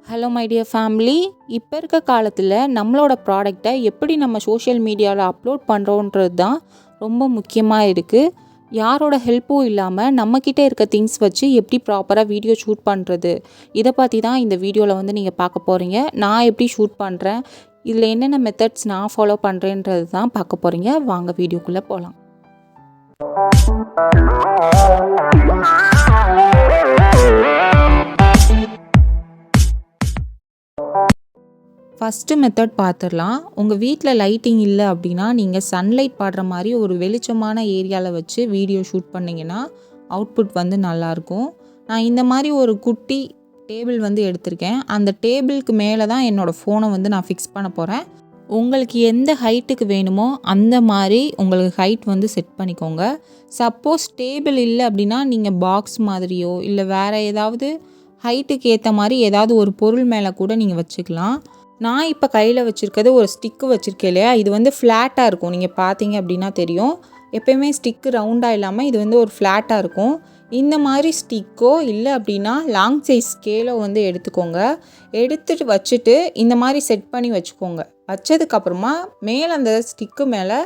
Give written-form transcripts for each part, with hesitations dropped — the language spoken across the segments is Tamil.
Hello my dear family. இப்போ இருக்க காலத்தில் நம்மளோட ப்ராடக்டை எப்படி நம்ம சோஷியல் மீடியாவில் அப்லோட் பண்ணுறோன்றது தான் ரொம்ப முக்கியமாக இருக்குது. யாரோட ஹெல்ப்பும் இல்லாமல் நம்மக்கிட்ட இருக்க திங்ஸ் வச்சு எப்படி ப்ராப்பராக வீடியோ ஷூட் பண்ணுறது, இதை பற்றி தான் இந்த வீடியோவில் வந்து நீங்கள் பார்க்க போகிறீங்க. நான் எப்படி ஷூட் பண்ணுறேன், இதில் என்னென்ன மெத்தட்ஸ் நான் ஃபாலோ பண்ணுறேன்றது தான் பார்க்க போகிறீங்க. வாங்க வீடியோக்குள்ளே போகலாம். ஃபஸ்ட்டு மெத்தட் பார்த்துடலாம். உங்கள் வீட்டில் லைட்டிங் இல்லை அப்படின்னா நீங்கள் சன்லைட் படுற மாதிரி ஒரு வெளிச்சமான ஏரியாவில் வச்சு வீடியோ ஷூட் பண்ணிங்கன்னா அவுட்புட் வந்து நல்லாயிருக்கும். நான் இந்த மாதிரி ஒரு குட்டி டேபிள் வந்து எடுத்திருக்கேன். அந்த டேபிளுக்கு மேலே தான் என்னோடய ஃபோனை வந்து நான் ஃபிக்ஸ் பண்ண போகிறேன். உங்களுக்கு எந்த ஹைட்டுக்கு வேணுமோ அந்த மாதிரி உங்களுக்கு ஹைட் வந்து செட் பண்ணிக்கோங்க. சப்போஸ் டேபிள் இல்லை அப்படின்னா நீங்கள் பாக்ஸ் மாதிரியோ இல்லை வேறு ஏதாவது ஹைட்டுக்கு ஏற்ற மாதிரி ஏதாவது ஒரு பொருள் மேலே கூட நீங்கள் வச்சுக்கலாம். நான் இப்போ கையில் வச்சுருக்கிறது ஒரு ஸ்டிக்கு வச்சுருக்கேன் இல்லையா, இது வந்து ஃப்ளாட்டாக இருக்கும். நீங்கள் பார்த்தீங்க அப்படின்னா தெரியும். எப்போயுமே ஸ்டிக்கு ரவுண்டாக இல்லாமல் இது வந்து ஒரு ஃப்ளாட்டாக இருக்கும். இந்த மாதிரி ஸ்டிக்கோ இல்லை அப்படின்னா லாங் சைஸ் ஸ்கேலோ வந்து எடுத்துக்கோங்க. எடுத்துட்டு வச்சுட்டு இந்த மாதிரி செட் பண்ணி வச்சுக்கோங்க. வச்சதுக்கப்புறமா மேலே அந்த ஸ்டிக்கு மேலே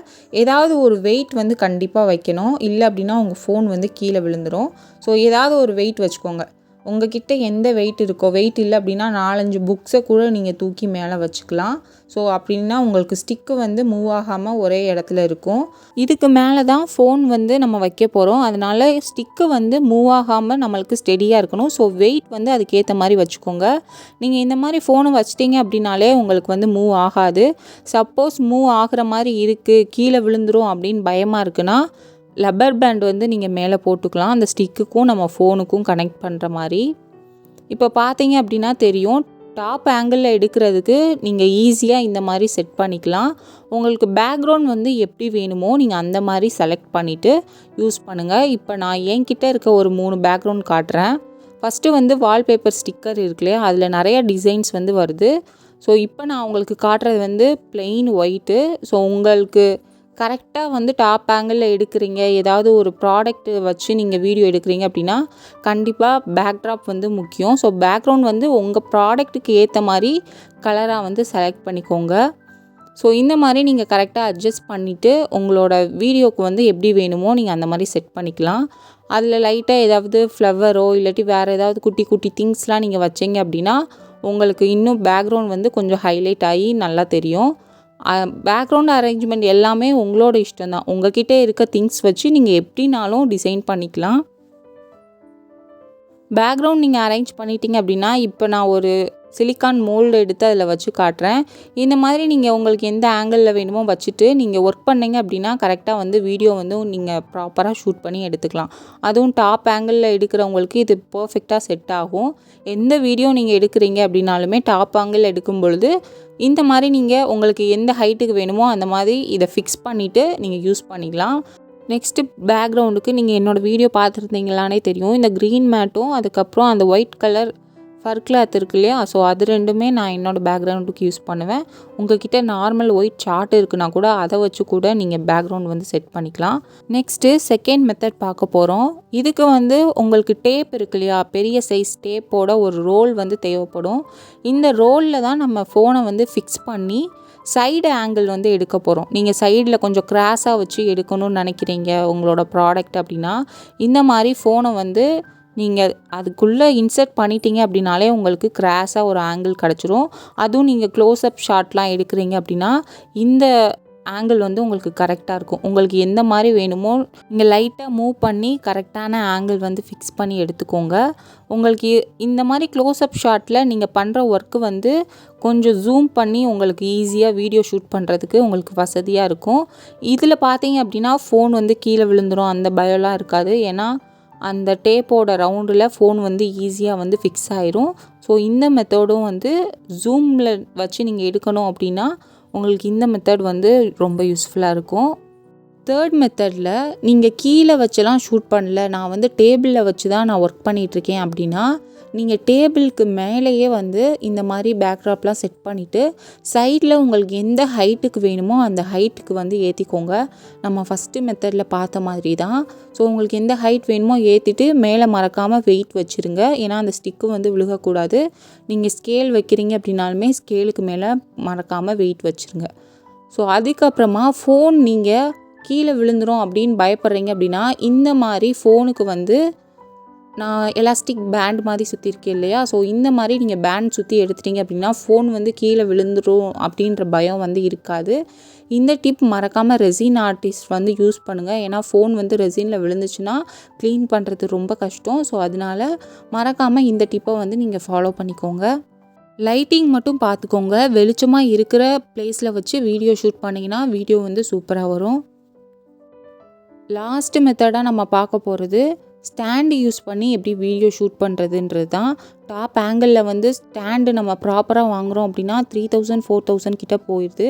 ஏதாவது ஒரு வெயிட் வந்து கண்டிப்பாக வைக்கணும். இல்லை அப்படின்னா உங்கள் ஃபோன் வந்து கீழே விழுந்துடும். ஸோ ஏதாவது ஒரு வெயிட் வச்சுக்கோங்க. உங்கள்கிட்ட எந்த வெயிட் இருக்கோ, வெயிட் இல்லை அப்படின்னா 4-5 புக்ஸை கூட நீங்கள் தூக்கி மேலே வச்சுக்கலாம். ஸோ அப்படின்னா உங்களுக்கு ஸ்டிக்கு வந்து மூவ் ஆகாமல் ஒரே இடத்துல இருக்கும். இதுக்கு மேலே தான் ஃபோன் வந்து நம்ம வைக்க போகிறோம். அதனால் ஸ்டிக்கு வந்து மூவ் ஆகாமல் நம்மளுக்கு ஸ்டெடியாக இருக்கணும். ஸோ வெயிட் வந்து அதுக்கேற்ற மாதிரி வச்சுக்கோங்க. நீங்கள் இந்த மாதிரி ஃபோனை வச்சிட்டிங்க அப்படின்னாலே உங்களுக்கு வந்து மூவ் ஆகாது. சப்போஸ் மூவ் ஆகிற மாதிரி இருக்குது, கீழே விழுந்துரும் அப்படின்னு பயமாக இருக்குன்னா லப்பர் பேண்ட் வந்து நீங்கள் மேலே போட்டுக்கலாம். அந்த ஸ்டிக்குக்கும் நம்ம ஃபோனுக்கும் கனெக்ட் பண்ணுற மாதிரி. இப்போ பார்த்தீங்க அப்படின்னா தெரியும், டாப் ஆங்கிளில் எடுக்கிறதுக்கு நீங்கள் ஈஸியாக இந்த மாதிரி செட் பண்ணிக்கலாம். உங்களுக்கு பேக்ரவுண்ட் வந்து எப்படி வேணுமோ நீங்கள் அந்த மாதிரி செலக்ட் பண்ணிவிட்டு யூஸ் பண்ணுங்கள். இப்போ நான் என்கிட்ட இருக்க ஒரு 3 பேக்ரவுண்ட் காட்டுறேன். ஃபஸ்ட்டு வந்து வால்பேப்பர் ஸ்டிக்கர் இருக்குல்லையா, அதில் நிறைய டிசைன்ஸ் வந்து வருது. ஸோ இப்போ நான் உங்களுக்கு காட்டுறது வந்து பிளெயின் ஒயிட்டு. ஸோ உங்களுக்கு கரெக்டாக வந்து டாப் ஆங்கிளில் எடுக்கிறீங்க, ஏதாவது ஒரு ப்ராடக்ட்டு வச்சு நீங்கள் வீடியோ எடுக்கிறீங்க அப்படின்னா கண்டிப்பாக பேக்ட்ராப் வந்து முக்கியம். ஸோ பேக்ரவுண்ட் வந்து உங்கள் ப்ராடக்ட்டுக்கு ஏற்ற மாதிரி கலராக வந்து செலக்ட் பண்ணிக்கோங்க. ஸோ இந்த மாதிரி நீங்கள் கரெக்டாக அட்ஜஸ்ட் பண்ணிவிட்டு உங்களோட வீடியோவுக்கு வந்து எப்படி வேணுமோ நீங்கள் அந்த மாதிரி செட் பண்ணிக்கலாம். அதில் லைட்டாக ஏதாவது ஃப்ளவரோ இல்லாட்டி வேறு ஏதாவது குட்டி குட்டி திங்ஸ்லாம் நீங்கள் வச்சிங்க அப்படின்னா உங்களுக்கு இன்னும் பேக்ரவுண்ட் வந்து கொஞ்சம் ஹைலைட் ஆகி நல்லா தெரியும். பேக்ரவுண்ட் அரேஞ்ச்மெண்ட் எல்லாமே உங்களோட இஷ்டம் தான். உங்கள்கிட்ட இருக்க திங்ஸ் வச்சு நீங்கள் எப்படினாலும் டிசைன் பண்ணிக்கலாம். பேக்ரவுண்ட் நீங்கள் அரேஞ்ச் பண்ணிட்டீங்க அப்படின்னா இப்போ நான் ஒரு சிலிக்கான் மோல்டு எடுத்து அதில் வச்சு காட்டுறேன். இந்த மாதிரி நீங்கள் உங்களுக்கு எந்த ஆங்கிளில் வேணுமோ வச்சுட்டு நீங்கள் ஒர்க் பண்ணிங்க அப்படின்னா கரெக்டாக வந்து வீடியோ வந்து நீங்கள் ப்ராப்பராக ஷூட் பண்ணி எடுத்துக்கலாம். அதுவும் டாப் ஆங்கிளில் எடுக்கிறவங்களுக்கு இது பர்ஃபெக்டாக செட் ஆகும். எந்த வீடியோ நீங்கள் எடுக்கிறீங்க அப்படின்னாலுமே டாப் ஆங்கிள் எடுக்கும் பொழுது இந்த மாதிரி நீங்கள் உங்களுக்கு எந்த ஹைட்டுக்கு வேணுமோ அந்த மாதிரி இதை ஃபிக்ஸ் பண்ணிவிட்டு நீங்கள் யூஸ் பண்ணிக்கலாம். நெக்ஸ்ட்டு பேக்ரவுண்டுக்கு நீங்கள் என்னோடய வீடியோ பார்த்துருந்தீங்களானே தெரியும். இந்த க்ரீன் மேட்டும் அதுக்கப்புறம் அந்த ஒயிட் கலர் ஃபர் கிளாத் இருக்கு இல்லையா, ஸோ அது ரெண்டுமே நான் என்னோடய பேக்ரவுண்டுக்கு யூஸ் பண்ணுவேன். உங்கள்கிட்ட நார்மல் ஒயிட் சார்ட் இருக்குன்னா கூட அதை வச்சு கூட நீங்கள் பேக்ரவுண்ட் வந்து செட் பண்ணிக்கலாம். நெக்ஸ்ட்டு செகண்ட் மெத்தட் பார்க்க போகிறோம். இதுக்கு வந்து உங்களுக்கு டேப் இருக்கு இல்லையா, பெரிய சைஸ் டேப்போட ஒரு ரோல் வந்து தேவைப்படும். இந்த ரோலில் தான் நம்ம ஃபோனை வந்து ஃபிக்ஸ் பண்ணி சைடு ஆங்கிள் வந்து எடுக்க போகிறோம். நீங்கள் சைடில் கொஞ்சம் கிராஸாக வச்சு எடுக்கணும்னு நினைக்கிறீங்க உங்களோட ப்ராடக்ட் அப்படின்னா இந்த மாதிரி ஃபோனை வந்து நீங்கள் அதுக்குள்ளே இன்சர்ட் பண்ணிட்டீங்க அப்படின்னாலே உங்களுக்கு கிராஸாக ஒரு ஆங்கிள் கிடச்சிரும். அதுவும் நீங்கள் க்ளோஸ்அப் ஷாட்லாம் எடுக்கிறீங்க அப்படின்னா இந்த ஆங்கிள் வந்து உங்களுக்கு கரெக்டாக இருக்கும். உங்களுக்கு எந்த மாதிரி வேணுமோ நீங்கள் லைட்டாக மூவ் பண்ணி கரெக்டான ஆங்கிள் வந்து ஃபிக்ஸ் பண்ணி எடுத்துக்கோங்க. உங்களுக்கு இந்த மாதிரி க்ளோஸ்அப் ஷாட்டில் நீங்கள் பண்ணுற ஒர்க்கு வந்து கொஞ்சம் ஜூம் பண்ணி உங்களுக்கு ஈஸியாக வீடியோ ஷூட் பண்ணுறதுக்கு உங்களுக்கு வசதியாக இருக்கும். இதில் பார்த்தீங்க அப்படின்னா ஃபோன் வந்து கீழே விழுந்துடும் அந்த பயம்லாம் இருக்காது. ஏன்னா அந்த டேப்போட ரவுண்டில் ஃபோன் வந்து ஈஸியாக வந்து ஃபிக்ஸ் ஆயிரும். ஸோ இந்த மெத்தடும் வந்து ஜூமில் வச்சு நீங்கள் எடுக்கணும் அப்படின்னா உங்களுக்கு இந்த மெத்தட் வந்து ரொம்ப யூஸ்ஃபுல்லாக இருக்கும். தேர்ட் மெத்தடில் நீங்கள் கீழே வச்செல்லாம் ஷூட் பண்ணல, நான் வந்து டேபிளில் வச்சு தான் நான் ஒர்க் பண்ணிகிட்ருக்கேன் அப்படின்னா நீங்கள் டேபிளுக்கு மேலேயே வந்து இந்த மாதிரி பேக்ட்ராப்லாம் செட் பண்ணிவிட்டு சைடில் உங்களுக்கு எந்த ஹைட்டுக்கு வேணுமோ அந்த ஹைட்டுக்கு வந்து ஏற்றிக்கோங்க. நம்ம ஃபஸ்ட்டு மெத்தடில் பார்த்த மாதிரி தான். ஸோ உங்களுக்கு எந்த ஹைட் வேணுமோ ஏற்றிட்டு மேலே மறக்காமல் வெயிட் வச்சுருங்க. ஏன்னா அந்த ஸ்டிக்கு வந்து விழுகக்கூடாது. நீங்கள் ஸ்கேல் வைக்கிறீங்க அப்படின்னாலுமே ஸ்கேலுக்கு மேலே மறக்காமல் வெயிட் வச்சுருங்க. ஸோ அதுக்கப்புறமா ஃபோன் நீங்கள் கீழே விழுந்துடும் அப்படின்னு பயப்படுறீங்க அப்படின்னா இந்த மாதிரி ஃபோனுக்கு வந்து நான் எலாஸ்டிக் பேண்ட் மாதிரி சுற்றிருக்கேன் இல்லையா, ஸோ இந்த மாதிரி நீங்கள் பேண்ட் சுற்றி எடுத்துட்டீங்க அப்படின்னா ஃபோன் வந்து கீழே விழுந்துடும் அப்படின்ற பயம் வந்து இருக்காது. இந்த டிப் மறக்காமல் ரெசின் ஆர்டிஸ்ட் வந்து யூஸ் பண்ணுங்கள். ஏன்னா ஃபோன் வந்து ரெசினில் விழுந்துச்சுன்னா க்ளீன் பண்ணுறது ரொம்ப கஷ்டம். ஸோ அதனால் மறக்காமல் இந்த டிப்பை வந்து நீங்கள் ஃபாலோ பண்ணிக்கோங்க. லைட்டிங் மட்டும் பார்த்துக்கோங்க. வெளிச்சமாக இருக்கிற பிளேஸில் வச்சு வீடியோ ஷூட் பண்ணிங்கன்னா வீடியோ வந்து சூப்பராக வரும். லாஸ்ட் மெத்தடாக நம்ம பார்க்க போகிறது ஸ்டாண்டு யூஸ் பண்ணி எப்படி வீடியோ ஷூட் பண்ணுறதுன்றது தான். டாப் ஆங்கிளில் வந்து ஸ்டாண்டு நம்ம ப்ராப்பராக வாங்குகிறோம் அப்படின்னா 3000-4000 கிட்ட போயிடுது.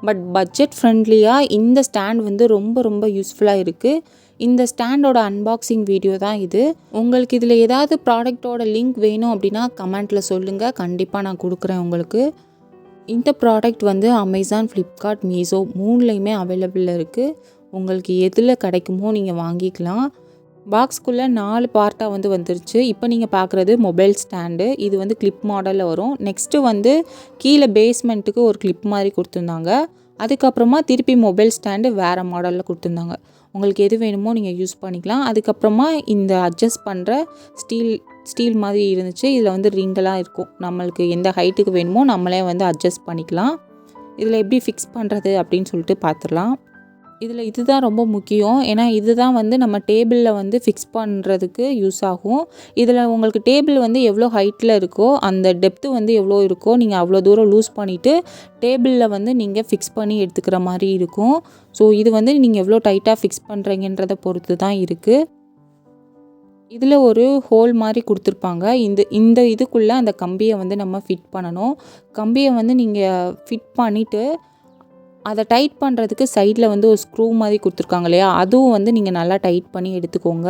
பட் பட்ஜெட் ஃப்ரெண்ட்லியாக இந்த ஸ்டாண்ட் வந்து ரொம்ப ரொம்ப யூஸ்ஃபுல்லாக இருக்குது. இந்த ஸ்டாண்டோட அன்பாக்சிங் வீடியோ தான் இது. உங்களுக்கு இதில் ஏதாவது ப்ராடக்டோட லிங்க் வேணும் அப்படின்னா கமெண்ட்டில் சொல்லுங்கள், கண்டிப்பாக நான் கொடுக்குறேன் உங்களுக்கு. இந்த ப்ராடக்ட் வந்து அமேசான், ஃப்ளிப்கார்ட், மீஷோ 3லையுமே அவைலபிளில் இருக்குது. உங்களுக்கு எதில் கிடைக்குமோ நீங்கள் வாங்கிக்கலாம். பாக்ஸ்குள்ளே 4 பார்ட்டாக வந்து வந்துருச்சு. இப்போ நீங்கள் பார்க்குறது மொபைல் ஸ்டாண்டு. இது வந்து கிளிப் மாடலில் வரும். நெக்ஸ்ட்டு வந்து கீழே பேஸ்மெண்ட்டுக்கு ஒரு கிளிப் மாதிரி கொடுத்துருந்தாங்க. அதுக்கப்புறமா திருப்பி மொபைல் ஸ்டாண்டு வேறு மாடலில் கொடுத்துருந்தாங்க. உங்களுக்கு எது வேணுமோ நீங்கள் யூஸ் பண்ணிக்கலாம். அதுக்கப்புறமா இந்த அட்ஜஸ்ட் பண்ணுற ஸ்டீல் மாதிரி இருந்துச்சு. இதில் வந்து ரிங்கெல்லாம் இருக்கும். நம்மளுக்கு எந்த ஹைட்டுக்கு வேணுமோ நம்மளே வந்து அட்ஜஸ்ட் பண்ணிக்கலாம். இதில் எப்படி ஃபிக்ஸ் பண்ணுறது அப்படின்னு சொல்லிட்டு பார்த்துடலாம். இதில் இதுதான் ரொம்ப முக்கியம். ஏன்னா இதுதான் வந்து நம்ம டேபிளில் வந்து ஃபிக்ஸ் பண்ணுறதுக்கு யூஸ் ஆகும். இதில் உங்களுக்கு டேபிள் வந்து எவ்வளோ ஹைட்டில் இருக்கோ அந்த டெப்த்து வந்து எவ்வளோ இருக்கோ நீங்கள் அவ்வளோ தூரம் லூஸ் பண்ணிவிட்டு டேபிளில் வந்து நீங்கள் ஃபிக்ஸ் பண்ணி எடுத்துக்கிற மாதிரி இருக்கும். ஸோ இது வந்து நீங்கள் எவ்வளோ டைட்டாக ஃபிக்ஸ் பண்ணுறீங்கன்றதை பொறுத்து தான் இருக்குது. இதில் ஒரு ஹோல் மாதிரி கொடுத்துருப்பாங்க. இந்த இதுக்குள்ளே அந்த கம்பியை வந்து நம்ம ஃபிட் பண்ணணும். கம்பியை வந்து நீங்கள் ஃபிட் பண்ணிவிட்டு அதை டைட் பண்ணுறதுக்கு சைடில் வந்து ஒரு ஸ்க்ரூ மாதிரி கொடுத்துருக்காங்க இல்லையா, அதுவும் வந்து நீங்கள் நல்லா டைட் பண்ணி எடுத்துக்கோங்க.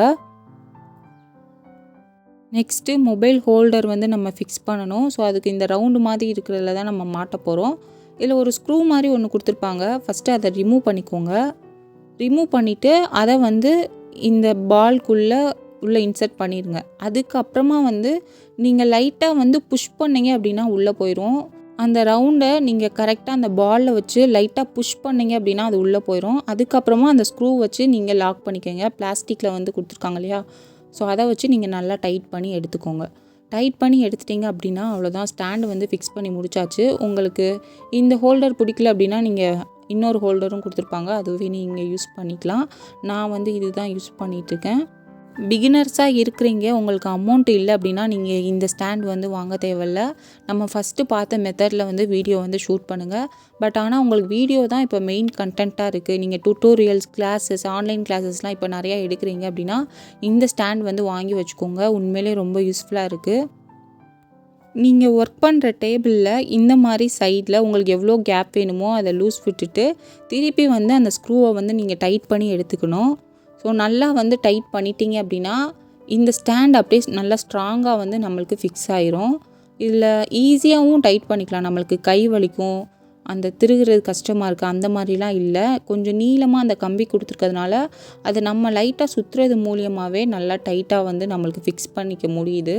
நெக்ஸ்ட்டு மொபைல் ஹோல்டர் வந்து நம்ம ஃபிக்ஸ் பண்ணணும். ஸோ அதுக்கு இந்த ரவுண்டு மாதிரி இருக்கிறதுல தான் நம்ம மாட்ட போகிறோம். இதில் ஒரு ஸ்க்ரூ மாதிரி ஒன்று கொடுத்துருப்பாங்க. ஃபஸ்ட்டு அதை ரிமூவ் பண்ணிக்கோங்க. ரிமூவ் பண்ணிவிட்டு அதை வந்து இந்த பால்குள்ளே உள்ளே இன்சர்ட் பண்ணிடுங்க. அதுக்கப்புறமா வந்து நீங்கள் லைட்டாக வந்து புஷ் பண்ணிங்க அப்படின்னா உள்ளே போயிடும். அந்த ரவுண்டை நீங்கள் கரெக்டாக அந்த பாலில் வச்சு லைட்டாக புஷ் பண்ணிங்க அப்படின்னா அது உள்ளே போயிடும். அதுக்கப்புறமா அந்த ஸ்க்ரூ வச்சு நீங்கள் லாக் பண்ணிக்கோங்க. பிளாஸ்டிக்கில் வந்து கொடுத்துருக்காங்க இல்லையா, ஸோ அதை வச்சு நீங்கள் நல்லா டைட் பண்ணி எடுத்துக்கோங்க. டைட் பண்ணி எடுத்துட்டிங்க அப்படின்னா அவ்வளோதான், ஸ்டாண்டு வந்து ஃபிக்ஸ் பண்ணி முடிச்சாச்சு. உங்களுக்கு இந்த ஹோல்டர் பிடிக்கல அப்படின்னா நீங்கள் இன்னொரு ஹோல்டரும் கொடுத்துருப்பாங்க, அதுவே நீங்கள் யூஸ் பண்ணிக்கலாம். நான் வந்து இதுதான் யூஸ் பண்ணிகிட்ருக்கேன். பிகினர்ஸாக இருக்கிறீங்க, உங்களுக்கு அமௌண்ட் இல்லை அப்படின்னா நீங்கள் இந்த ஸ்டாண்ட் வந்து வாங்க தேவையில்ல. நம்ம ஃபஸ்ட்டு பார்த்த மெத்தடில் வந்து வீடியோ வந்து ஷூட் பண்ணுங்கள். பட் ஆனால் உங்களுக்கு வீடியோ தான் இப்போ மெயின் கண்டென்ட்டாக இருக்குது. நீங்கள் டுட்டோரியல்ஸ், கிளாஸஸ், ஆன்லைன் கிளாஸஸ்லாம் இப்போ நிறையா எடுக்கிறீங்க அப்படின்னா இந்த ஸ்டாண்ட் வந்து வாங்கி வச்சுக்கோங்க. உண்மையிலே ரொம்ப யூஸ்ஃபுல்லாக இருக்குது. நீங்கள் ஒர்க் பண்ணுற டேபிளில் இந்த மாதிரி சைடில் உங்களுக்கு எவ்வளோ கேப் வேணுமோ அதை லூஸ் விட்டுட்டு திருப்பி வந்து அந்த ஸ்க்ரூவை வந்து நீங்கள் டைட் பண்ணி எடுத்துக்கணும். ஸோ நல்லா வந்து டைட் பண்ணிட்டீங்க அப்படின்னா இந்த ஸ்டாண்ட் அப்படியே நல்லா ஸ்ட்ராங்காக வந்து நம்மளுக்கு ஃபிக்ஸ் ஆயிரும். இதில் ஈஸியாகவும் டைட் பண்ணிக்கலாம். நம்மளுக்கு கை வலிக்கும், அந்த திருகிறது கஷ்டமாக இருக்குது அந்த மாதிரிலாம் இல்லை. கொஞ்சம் நீளமாக அந்த கம்பி கொடுத்துருக்கிறதுனால அதை நம்ம லைட்டாக சுற்றுறது மூலியமாகவே நல்லா டைட்டாக வந்து நம்மளுக்கு ஃபிக்ஸ் பண்ணிக்க முடியுது.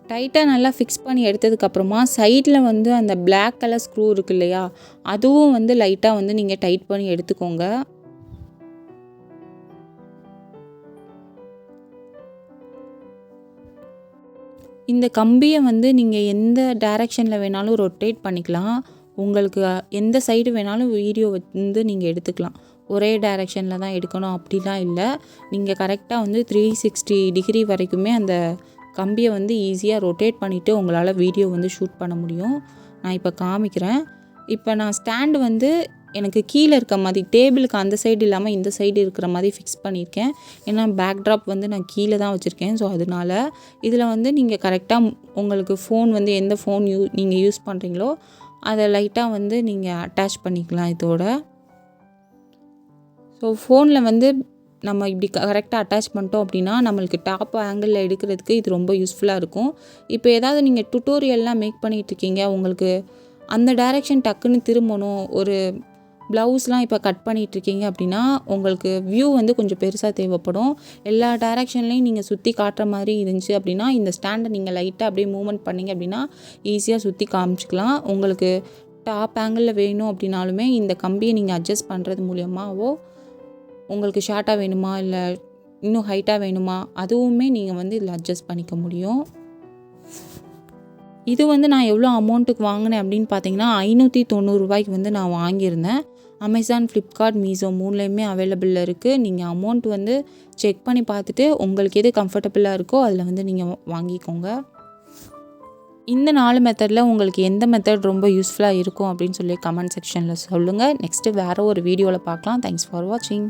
டைட்டாக நல்லா ஃபிக்ஸ் பண்ணி எடுத்ததுக்கப்புறமா சைடில் வந்து அந்த பிளாக் கலர் ஸ்க்ரூ இருக்குது இல்லையா, அதுவும் வந்து லைட்டாக வந்து நீங்கள் டைட் பண்ணி எடுத்துக்கோங்க. இந்த கம்பியை வந்து நீங்கள் எந்த டைரெக்ஷனில் வேணாலும் ரொட்டேட் பண்ணிக்கலாம். உங்களுக்கு எந்த சைடு வேணாலும் வீடியோ வந்து நீங்கள் எடுத்துக்கலாம். ஒரே டைரெக்ஷனில் தான் எடுக்கணும் அப்படிலாம் இல்லை. நீங்கள் கரெக்டாக வந்து 360 டிகிரி வரைக்குமே அந்த கம்பியை வந்து ஈஸியாக ரொட்டேட் பண்ணிவிட்டு உங்களால் வீடியோ வந்து ஷூட் பண்ண முடியும். நான் இப்போ காமிக்கிறேன். இப்போ நான் ஸ்டாண்டு வந்து எனக்கு கீழே இருக்க மாதிரி டேபிளுக்கு அந்த சைடு இல்லாமல் இந்த சைடு இருக்கிற மாதிரி ஃபிக்ஸ் பண்ணியிருக்கேன். ஏன்னா பேக்ட்ராப் வந்து நான் கீழே தான் வச்சுருக்கேன். ஸோ அதனால் இதில் வந்து நீங்கள் கரெக்டாக உங்களுக்கு ஃபோன் வந்து எந்த ஃபோன் நீங்கள் யூஸ் பண்ணுறீங்களோ அதை லைட்டாக வந்து நீங்கள் அட்டாச் பண்ணிக்கலாம் இதோட. ஸோ ஃபோனில் வந்து நம்ம இப்படி கரெக்டாக அட்டாச் பண்ணிட்டோம் அப்படின்னா நம்மளுக்கு டாப் ஆங்கிளில் எடுக்கிறதுக்கு இது ரொம்ப யூஸ்ஃபுல்லாக இருக்கும். இப்போ ஏதாவது நீங்கள் டுட்டோரியல்லாம் மேக் பண்ணிகிட்ருக்கீங்க, உங்களுக்கு அந்த டைரெக்ஷன் டக்குன்னு திரும்பணும், ஒரு ப்ளவுஸ்லாம் இப்போ கட் பண்ணிகிட்ருக்கீங்க அப்படின்னா உங்களுக்கு வியூ வந்து கொஞ்சம் பெருசாக தேவைப்படும். எல்லா டைரெக்ஷன்லேயும் நீங்கள் சுற்றி காட்டுற மாதிரி இருந்துச்சு அப்படின்னா இந்த ஸ்டாண்டை நீங்கள் லைட்டாக அப்படியே மூவ்மெண்ட் பண்ணிங்க அப்படின்னா ஈஸியாக சுற்றி காமிச்சிக்கலாம். உங்களுக்கு டாப் ஆங்கிளில் வேணும் அப்படின்னாலுமே இந்த கம்பியை நீங்கள் அட்ஜஸ்ட் பண்ணுறது மூலியமாகவோ உங்களுக்கு ஷார்ட்டாக வேணுமா இல்லை இன்னும் ஹைட்டாக வேணுமா அதுவுமே நீங்கள் வந்து இதில் அட்ஜஸ்ட் பண்ணிக்க முடியும். இது வந்து நான் எவ்வளோ அமௌண்ட்டுக்கு வாங்கினேன் அப்படின்னு பார்த்தீங்கன்னா 590 ரூபாய்க்கு வந்து நான் வாங்கியிருந்தேன். அமேசான், ஃப்ளிப்கார்ட், மீஷோ 3லேயுமே அவைலபிளில் இருக்குது. நீங்கள் அமௌண்ட் வந்து செக் பண்ணி பார்த்துட்டு உங்களுக்கு எது கம்ஃபர்டபுளாக இருக்கோ அதில் வந்து நீங்கள் வாங்கிக்கோங்க. இந்த 4 மெத்தடில் உங்களுக்கு எந்த மெத்தட் ரொம்ப யூஸ்ஃபுல்லாக இருக்கும் அப்படின்னு சொல்லி கமெண்ட் செக்ஷனில் சொல்லுங்கள். நெக்ஸ்ட்டு வேறு ஒரு வீடியோவில் பார்க்கலாம். தேங்க்ஸ் ஃபார் வாட்சிங்.